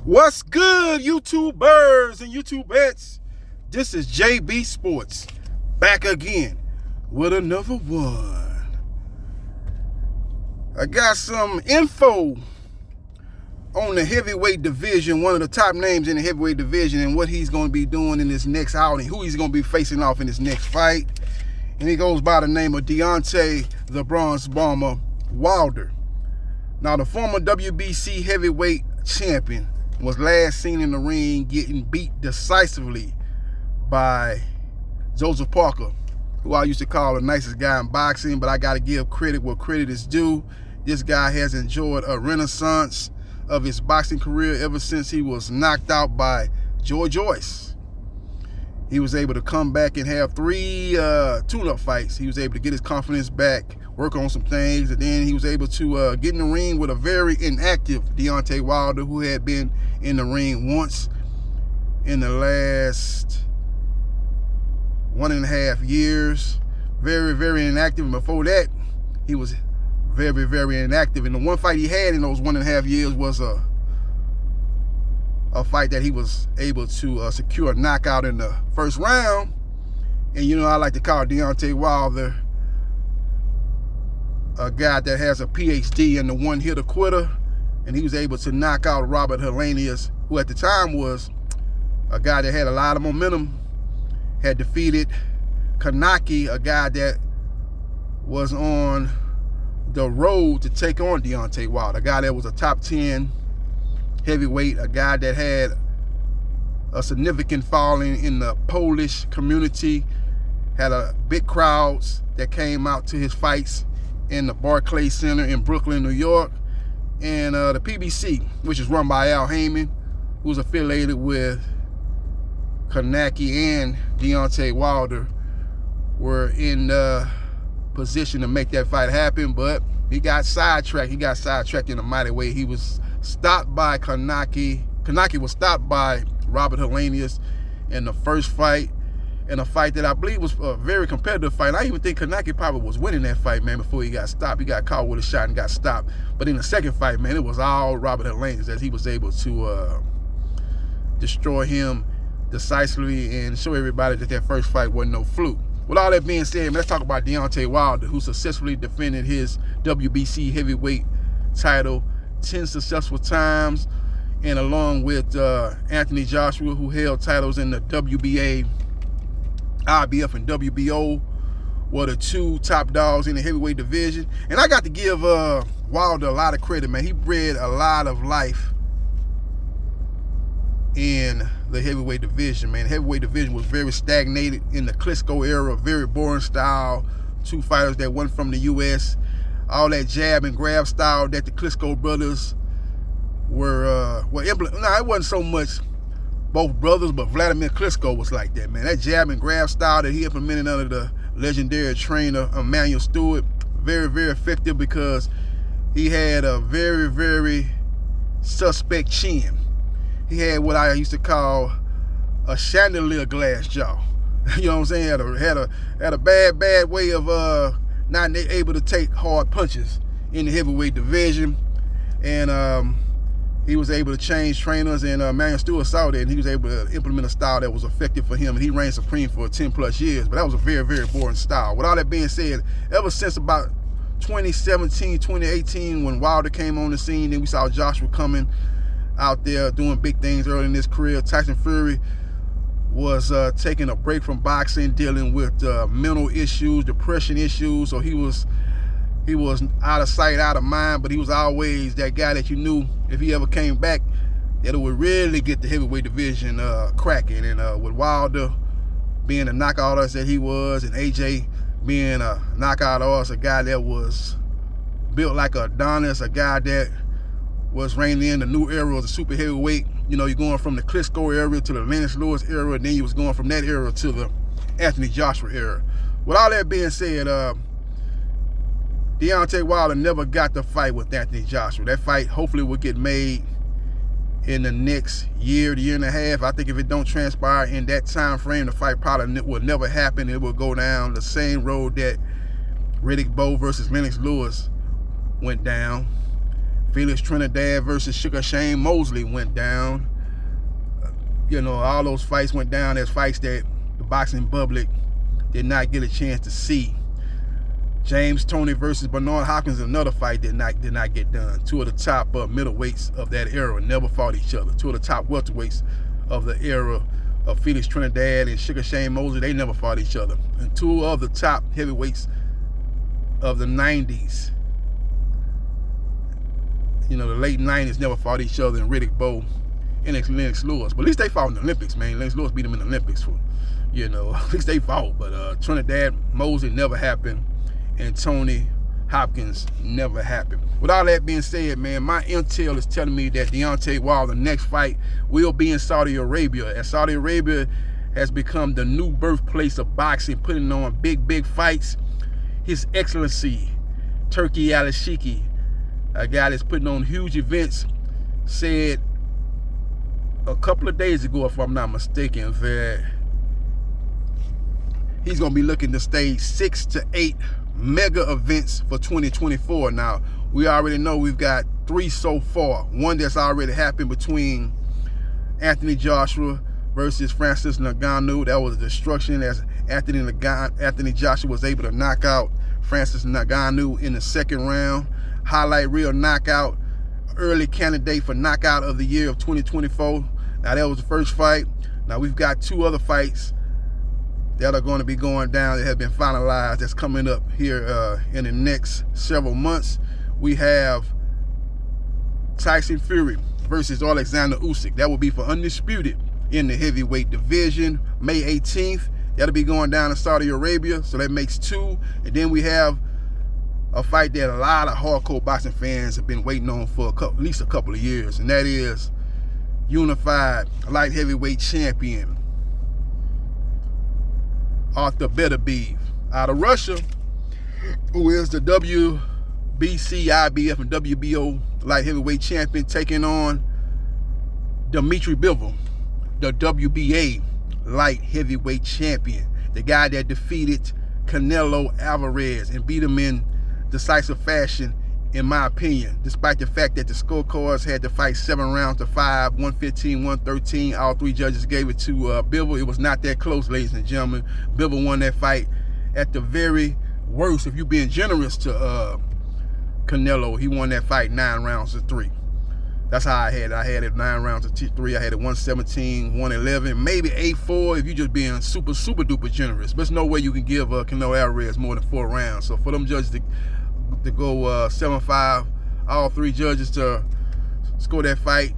What's good, YouTubers and YouTubettes? This is JBsports back again with another one. I got some info on the heavyweight division, one of the top names in the heavyweight division, and what he's going to be doing in this next outing, who he's going to be facing off in his next fight. And he goes by the name of Deontay, the Bronze Bomber Wilder. Now, the former WBC heavyweight champion was last seen in the ring getting beat decisively by Joseph Parker, who I used to call the nicest guy in boxing, but I got to give credit where credit is due. This guy has enjoyed a renaissance of his boxing career ever since he was knocked out by George Joyce. He was able to come back and have 3 tune-up fights. He was able to get his confidence back, work on some things, and then he was able to get in the ring with a very inactive Deontay Wilder, who had been in the ring once in the last 1.5 years. Very, very inactive. And before that, he was very, very inactive. And the one fight he had in those 1.5 years was a fight that he was able to secure a knockout in the first round. And you know, I like to call Deontay Wilder a guy that has a PhD in the one-hitter quitter, and he was able to knock out Robert Helenius, who at the time was a guy that had a lot of momentum, had defeated Kanaki, a guy that was on the road to take on Deontay Wilder, a guy that was a top 10 heavyweight, a guy that had a significant following in the Polish community, had a big crowds that came out to his fights in the Barclays Center in Brooklyn, New York. And the PBC, which is run by Al Heyman, who's affiliated with Kanaki and Deontay Wilder, were in position to make that fight happen, but he got sidetracked. He got sidetracked in a mighty way. He was stopped by Kanaki. Kanaki was stopped by Robert Helenius in the first fight, in a fight that I believe was a very competitive fight. I even think Kanaki probably was winning that fight, man, before he got stopped. He got caught with a shot and got stopped. But in the second fight, man, it was all Robert Helenius, as he was able to destroy him decisively and show everybody that that first fight wasn't no fluke. With all that being said, man, let's talk about Deontay Wilder, who successfully defended his WBC heavyweight title 10 successful times, and along with Anthony Joshua, who held titles in the WBA, IBF, and WBO, were the 2 top dogs in the heavyweight division. And I got to give Wilder a lot of credit, man. He bred a lot of life in the heavyweight division, man. The heavyweight division was very stagnated in the Klitschko era, very boring style, 2 fighters that went from the U.S., all that jab and grab style that the Klitschko brothers were implementing. No, it wasn't so much both brothers, but Vladimir Klitschko was like that, man. That jab and grab style that he implemented under the legendary trainer Emanuel Stewart, very, very effective, because he had a very, very suspect chin. He had what I used to call a chandelier glass jaw. You know what I'm saying? Had a bad way of not able to take hard punches in the heavyweight division. And he was able to change trainers, and Emanuel Stewart saw that, and he was able to implement a style that was effective for him, and he reigned supreme for 10 plus years. But that was a very, very boring style. With all that being said, ever since about 2017, 2018, when Wilder came on the scene, then we saw Joshua coming out there doing big things early in his career. Tyson Fury was taking a break from boxing, dealing with mental issues, depression issues. So he was out of sight, out of mind, but he was always that guy that you knew if he ever came back, that it would really get the heavyweight division cracking. And with Wilder being a knockout artist that he was, and AJ being a knockout artist, a guy that was built like a Adonis, a guy that was reigning in the new era of the super heavyweight. You know, you're going from the Klitschko era to the Lennox Lewis era, and then you was going from that era to the Anthony Joshua era. With all that being said, Deontay Wilder never got the fight with Anthony Joshua. That fight hopefully will get made in the next year to year and a half. I think if it don't transpire in that time frame, the fight probably will never happen. It will go down the same road that Riddick Bowe versus Lennox Lewis went down. Felix Trinidad versus Sugar Shane Mosley went down. You know, all those fights went down as fights that the boxing public did not get a chance to see. James Toney versus Bernard Hopkins, another fight did not get done. Two of the top middleweights of that era never fought each other. Two of the top welterweights of the era of Felix Trinidad and Sugar Shane Mosley, they never fought each other. And two of the top heavyweights of the 90s, you know, the late 90s, never fought each other, and Riddick Bowe and Lennox Lewis. But at least they fought in the Olympics, man. Lennox Lewis beat him in the Olympics for, you know, at least they fought. But Trinidad Mosley never happened, and Tony Hopkins never happened. With all that being said, man, my intel is telling me that Deontay Wilder, the next fight, will be in Saudi Arabia, as Saudi Arabia has become the new birthplace of boxing, putting on big fights. His Excellency Turki Al-Shiki, a guy that's putting on huge events, said a couple of days ago, if I'm not mistaken, that he's going to be looking to stage 6 to 8 mega events for 2024. Now, we already know we've got 3 so far. One that's already happened between Anthony Joshua versus Francis Ngannou. That was a destruction, as Anthony Joshua was able to knock out Francis Ngannou in the second round. Highlight reel knockout, early candidate for knockout of the year of 2024. Now, that was the first fight. Now, we've got 2 other fights that are going to be going down that have been finalized, that's coming up here in the next several months. We have Tyson Fury versus Alexander Usyk. That will be for undisputed in the heavyweight division, May 18th. That'll be going down in Saudi Arabia, so that makes 2. And then we have a fight that a lot of hardcore boxing fans have been waiting on for at least a couple of years, and that is unified light heavyweight champion Arthur Beterbiev out of Russia, who is the WBC, IBF, and WBO light heavyweight champion, taking on Dmitry Bivol, the WBA light heavyweight champion, the guy that defeated Canelo Alvarez and beat him in decisive fashion, in my opinion, despite the fact that the scorecards had to fight 7 rounds to 5, 115, 113. All 3 judges gave it to Bivol. It was not that close, ladies and gentlemen. Bivol won that fight at the very worst. If you're being generous to Canelo, he won that fight 9 rounds to 3. That's how I had it. I had it 9 rounds to 3. I had it 117, 111, maybe 8-4 if you're just being super duper generous. But there's no way you can give Canelo Alvarez more than 4 rounds. So for them judges to go 7-5, all 3 judges to score that fight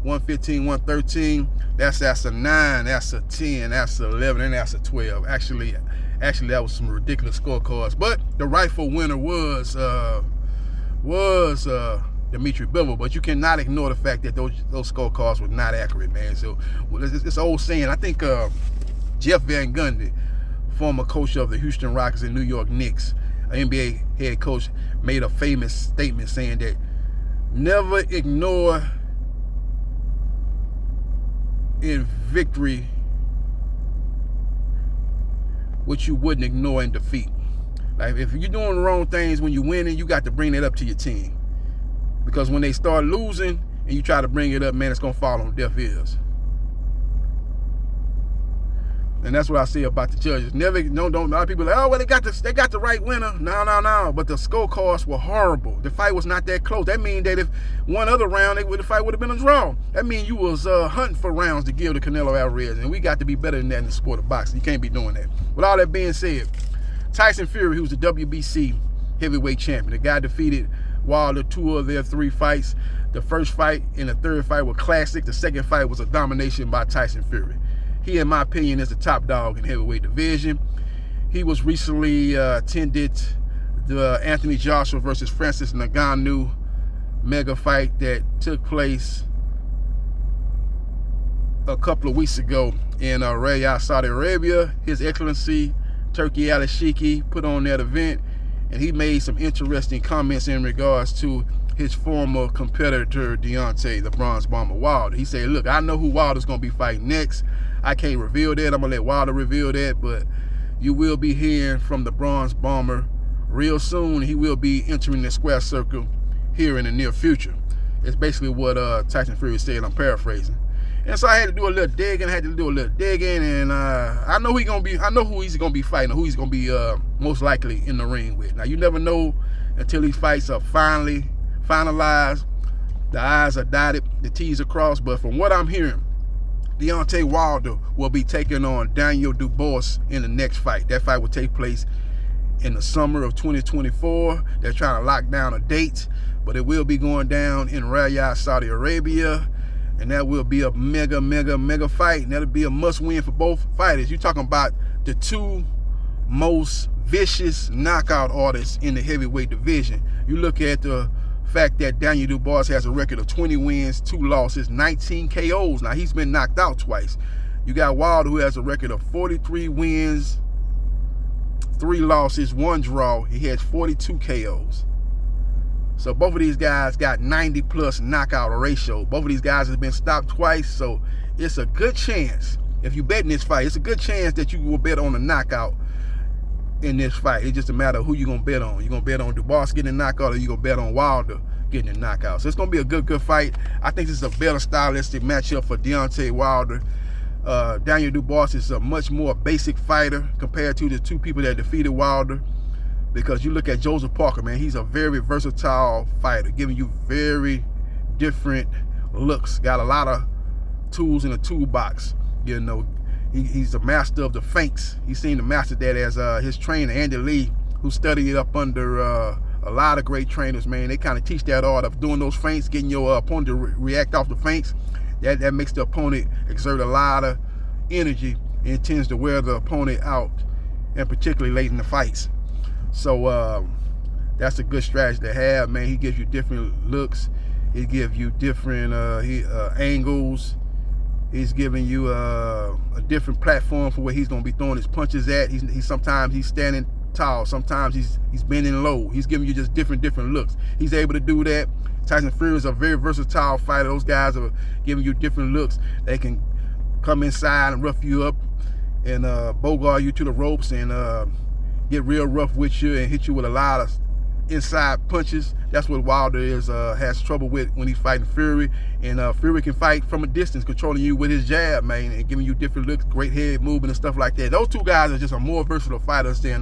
115, 113, that's a 9, that's a 10, that's a 11, and that's a 12. Actually that was some ridiculous scorecards. But the rightful winner was Dmitry Bivol. But you cannot ignore the fact that those scorecards were not accurate, man. So it's an old saying. I think Jeff Van Gundy, former coach of the Houston Rockets and New York Knicks, an NBA head coach, made a famous statement saying that never ignore in victory what you wouldn't ignore in defeat. Like, if you're doing the wrong things when you're winning, you got to bring that up to your team. Because when they start losing and you try to bring it up, man, it's going to fall on deaf ears. And that's what I say about the judges. Don't a lot of people are like, oh, well, they got the right winner. No. But the scorecards were horrible. The fight was not that close. That means that if one other round, the fight would have been a draw. That means you was hunting for rounds to give to Canelo Alvarez. And we got to be better than that in the sport of boxing. You can't be doing that. With all that being said, Tyson Fury, who's the WBC heavyweight champion, the guy defeated Wilder 2 of their 3 fights. The first fight and the third fight were classic. The second fight was a domination by Tyson Fury. He, in my opinion, is the top dog in heavyweight division. He was recently attended the Anthony Joshua versus Francis Ngannou mega fight that took place a couple of weeks ago in Riyadh, Saudi Arabia. His Excellency Turki Al-Shiki put on that event, and he made some interesting comments in regards to his former competitor, Deontay, the Bronze Bomber Wilder. He said, look, I know who Wilder's going to be fighting next. I can't reveal that. I'm going to let Wilder reveal that, but you will be hearing from the Bronze Bomber real soon. He will be entering the square circle here in the near future. It's basically what Tyson Fury said. I'm paraphrasing. And so I had to do a little digging. And I know who he's gonna be fighting, or who he's gonna be most likely in the ring with. Now you never know until these fights are finally finalized. The I's are dotted, the T's are crossed. But from what I'm hearing, Deontay Wilder will be taking on Daniel Dubois in the next fight. That fight will take place in the summer of 2024. They're trying to lock down a date, but it will be going down in Riyadh, Saudi Arabia. And that will be a mega fight. And that'll be a must-win for both fighters. You're talking about the two most vicious knockout artists in the heavyweight division. You look at the fact that Daniel Dubois has a record of 20 wins, 2 losses, 19 KOs. Now, he's been knocked out twice. You got Wilder, who has a record of 43 wins, 3 losses, 1 draw. He has 42 KOs. So both of these guys got 90+ knockout ratio. Both of these guys have been stopped twice. So it's a good chance, if you bet in this fight, it's a good chance that you will bet on a knockout in this fight. It's just a matter of who you're going to bet on. You're going to bet on Dubois getting a knockout, or you're going to bet on Wilder getting a knockout. So it's going to be a good fight. I think this is a better stylistic matchup for Deontay Wilder. Daniel Dubois is a much more basic fighter compared to the two people that defeated Wilder. Because you look at Joseph Parker, man, he's a very versatile fighter, giving you very different looks. Got a lot of tools in the toolbox. You know, he's a master of the feints. He's seen to master that as his trainer, Andy Lee, who studied it up under a lot of great trainers, man. They kind of teach that art of doing those feints, getting your opponent to react off the feints. That makes the opponent exert a lot of energy and tends to wear the opponent out, and particularly late in the fights. So that's a good strategy to have, man. He gives you different looks. He gives you different angles. He's giving you a different platform for where he's going to be throwing his punches at. Sometimes he's standing tall. Sometimes he's bending low. He's giving you just different looks. He's able to do that. Tyson Fury is a very versatile fighter. Those guys are giving you different looks. They can come inside and rough you up and bogart you to the ropes and get real rough with you and hit you with a lot of inside punches. That's what Wilder has trouble with when he's fighting Fury. And Fury can fight from a distance, controlling you with his jab, man, and giving you different looks, great head movement and stuff like that. Those two guys are just more versatile fighters than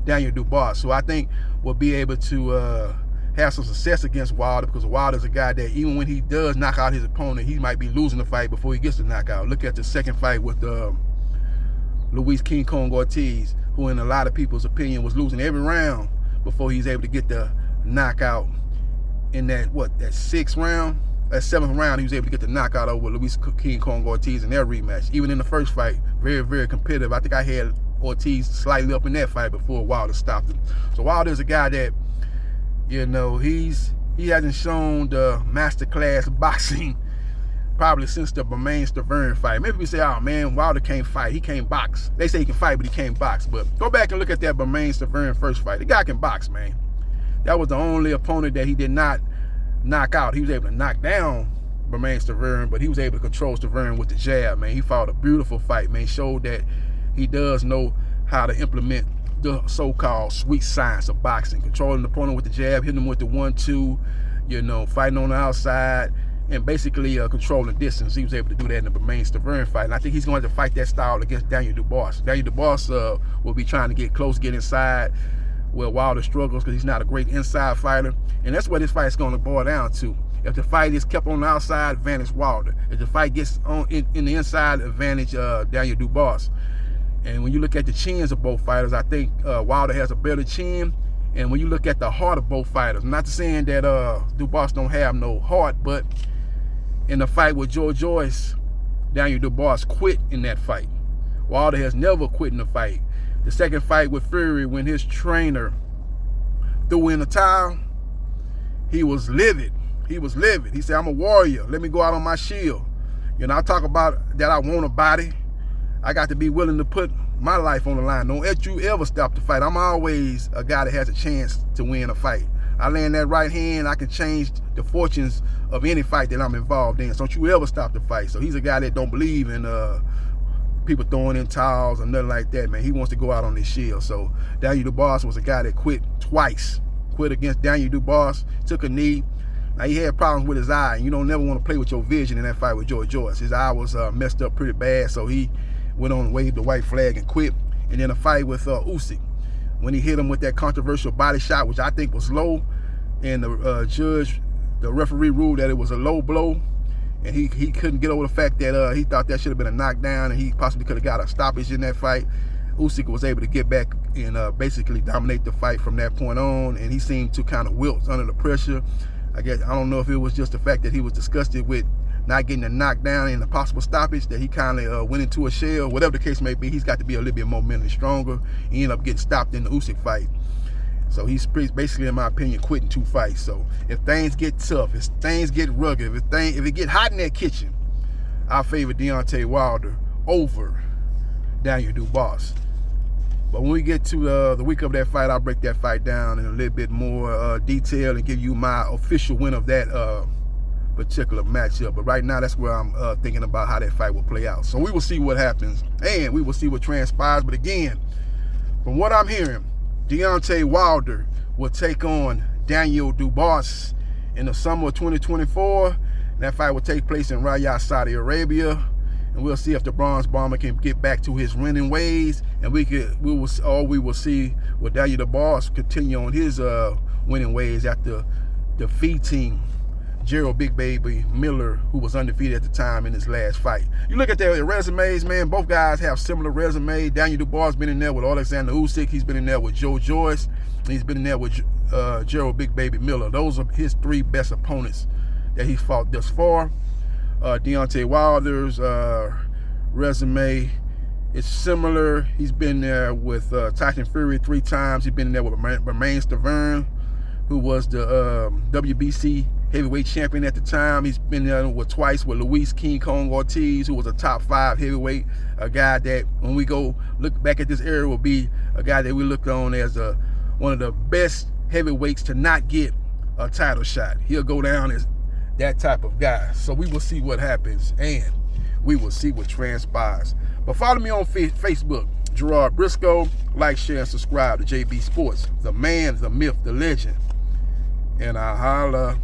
Daniel Dubois. So I think we'll be able to have some success against Wilder, because Wilder's a guy that even when he does knock out his opponent, he might be losing the fight before he gets the knockout. Look at the second fight with Luis King Kong Ortiz, who in a lot of people's opinion was losing every round before he's able to get the knockout in that 7th round, he was able to get the knockout over Luis King Kong Ortiz in their rematch. Even in the first fight, very competitive. I think I had Ortiz slightly up in that fight before Wilder stopped him. So Wilder's a guy that, you know, he hasn't shown the masterclass boxing probably since the Bermane-Stavern fight. Maybe we say, oh man, Wilder can't fight, he can't box. They say he can fight, but he can't box. But go back and look at that Bermane-Stavern first fight. The guy can box, man. That was the only opponent that he did not knock out. He was able to knock down Bermane-Stavern, but he was able to control Stavern with the jab, man. He fought a beautiful fight, man. Showed that he does know how to implement the so-called sweet science of boxing. Controlling the opponent with the jab, hitting him with the 1-2, you know, fighting on the outside, and basically controlling distance. He was able to do that in the Bermane-Stavern fight. And I think he's going to fight that style against Daniel Dubois. Daniel Dubois will be trying to get close, get inside, where Wilder struggles because he's not a great inside fighter. And that's what this fight is going to boil down to. If the fight is kept on the outside, advantage Wilder. If the fight gets on in the inside, advantage Daniel Dubois. And when you look at the chins of both fighters, I think Wilder has a better chin. And when you look at the heart of both fighters, I'm not saying that Dubois don't have no heart, but in the fight with Joe Joyce, Daniel Dubois quit in that fight. Wilder has never quit in a fight. The second fight with Fury, when his trainer threw in the towel, he was livid. He was livid. He said, I'm a warrior. Let me go out on my shield. You know, I talk about that I want a body. I got to be willing to put my life on the line. Don't let you ever stop the fight. I'm always a guy that has a chance to win a fight. I land that right hand, I can change the fortunes of any fight that I'm involved in. So don't you ever stop the fight. So he's a guy that don't believe in people throwing in towels or nothing like that, man. He wants to go out on his shield. So Daniel Dubois was a guy that quit twice quit against Daniel Dubois, took a knee. Now, he had problems with his eye, and you don't never want to play with your vision in that fight with Joyce. His eye was messed up pretty bad, so he went on and waved the white flag and quit. And then a fight with Usyk, when he hit him with that controversial body shot, which I think was low, and the referee ruled that it was a low blow, and he couldn't get over the fact that he thought that should have been a knockdown, and he possibly could have got a stoppage in that fight. Usyk was able to get back and basically dominate the fight from that point on, and he seemed to kind of wilt under the pressure. I don't know if it was just the fact that he was disgusted with not getting a knockdown and a possible stoppage, that he kind of went into a shell. Whatever the case may be, he's got to be a little bit more mentally stronger. He ended up getting stopped in the Usyk fight. So he's basically, in my opinion, quitting 2 fights. So if things get tough, if things get rugged, if it get hot in that kitchen, I favor Deontay Wilder over Daniel Dubois. But when we get to the week of that fight, I'll break that fight down in a little bit more detail and give you my official win of that particular matchup. But right now, that's where I'm thinking about how that fight will play out. So we will see what happens, and we will see what transpires. But again, from what I'm hearing, Deontay Wilder will take on Daniel Dubois in the summer of 2024. That fight will take place in Riyadh, Saudi Arabia. And we'll see if the Bronze Bomber can get back to his winning ways, and we will see will Daniel Dubois continue on his winning ways after defeating Gerald Big Baby Miller, who was undefeated at the time in his last fight. You look at their resumes, man. Both guys have similar resumes. Daniel Dubois has been in there with Alexander Usyk. He's been in there with Joyce. And he's been in there with Gerald Big Baby Miller. Those are his 3 best opponents that he's fought thus far. Deontay Wilder's resume is similar. He's been there with Tyson Fury 3 times. He's been in there with Romain Stavern, who was the WBC heavyweight champion at the time. He's been there twice with Luis King Kong Ortiz, who was a top 5 heavyweight, a guy that, when we go look back at this era, will be a guy that we look on as one of the best heavyweights to not get a title shot. He'll go down as that type of guy. So we will see what happens, and we will see what transpires. But follow me on Facebook, Gerard Briscoe. Like, share, and subscribe to JB Sports, the man, the myth, the legend. And I holla.